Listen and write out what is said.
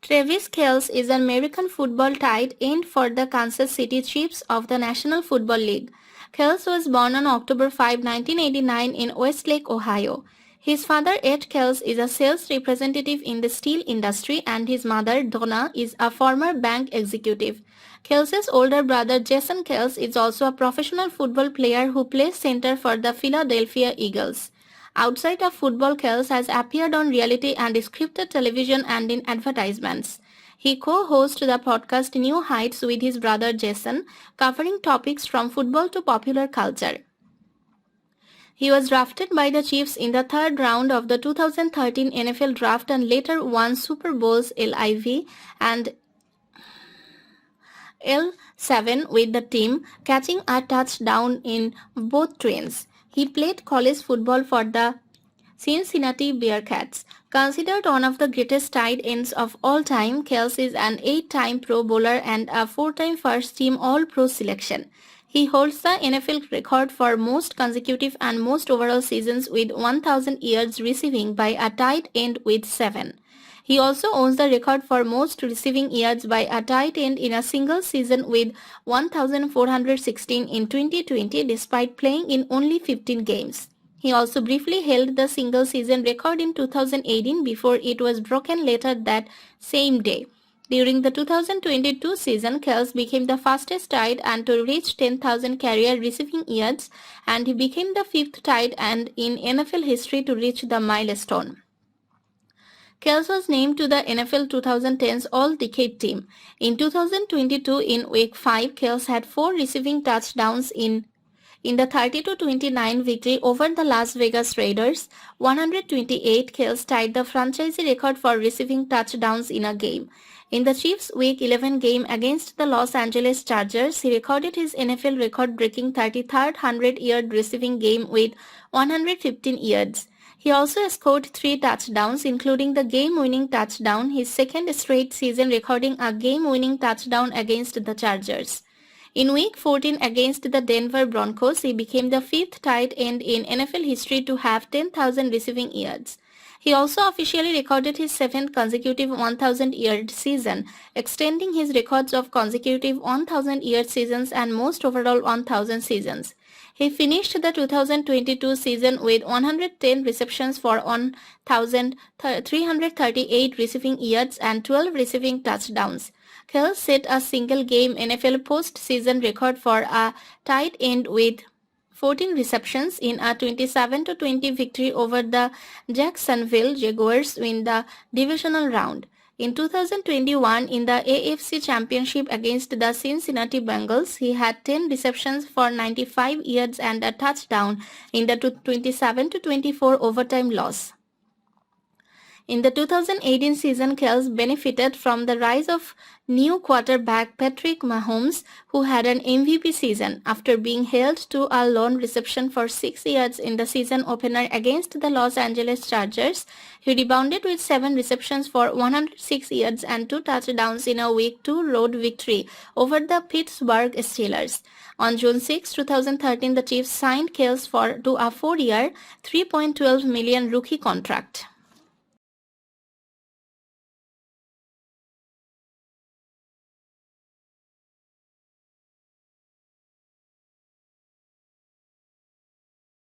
Travis Kelce is an American football tight end for the Kansas City Chiefs of the National Football League. Kelce was born on October 5, 1989 in Westlake, Ohio. His father, Ed Kelce, is a sales representative in the steel industry and his mother, Donna, is a former bank executive. Kelce's older brother, Jason Kelce, is also a professional football player who plays center for the Philadelphia Eagles. Outside of football, Kelce has appeared on reality and scripted television and in advertisements. He co-hosts the podcast New Heights with his brother Jason, covering topics from football to popular culture. He was drafted by the Chiefs in the third round of the 2013 NFL Draft and later won Super Bowls LIV and L7 with the team, catching a touchdown in both twins. He played college football for the Cincinnati Bearcats. Considered one of the greatest tight ends of all time, Kelce is an 8-time Pro Bowler and a 4-time first-team All-Pro selection. He holds the NFL record for most consecutive and most overall seasons with 1,000 yards receiving by a tight end with 7. He also owns the record for most receiving yards by a tight end in a single season with 1,416 in 2020 despite playing in only 15 games. He also briefly held the single season record in 2018 before it was broken later that same day. During the 2022 season, Kelce became the fastest tight end to reach 10,000 career receiving yards and he became the fifth tight end in NFL history to reach the milestone. Kelce was named to the NFL 2010's All-Decade team. In 2022, in Week 5, Kelce had 4 receiving touchdowns in the 30-29 victory over the Las Vegas Raiders. 128, Kelce tied the franchise record for receiving touchdowns in a game. In the Chiefs' Week 11 game against the Los Angeles Chargers, he recorded his NFL record-breaking 33rd 100-yard receiving game with 115 yards. He also scored 3 touchdowns, including the game-winning touchdown, his second straight season recording a game-winning touchdown against the Chargers. In Week 14 against the Denver Broncos, he became the 5th tight end in NFL history to have 10,000 receiving yards. He also officially recorded his 7th consecutive 1,000-yard season, extending his records of consecutive 1,000-yard seasons and most overall 1,000 seasons. He finished the 2022 season with 110 receptions for 1,338 receiving yards and 12 receiving touchdowns. Kelce set a single-game NFL postseason record for a tight end with 14 receptions in a 27-20 victory over the Jacksonville Jaguars in the divisional round. In 2021, in the AFC Championship against the Cincinnati Bengals, he had 10 receptions for 95 yards and a touchdown in the 27-24 overtime loss. In the 2018 season, Kelce benefited from the rise of new quarterback Patrick Mahomes, who had an MVP season. After being held to a lone reception for 6 yards in the season opener against the Los Angeles Chargers, he rebounded with 7 receptions for 106 yards and 2 touchdowns in a Week 2 road victory over the Pittsburgh Steelers. On June 6, 2013, the Chiefs signed Kelce to a 4-year, $3.12 million rookie contract.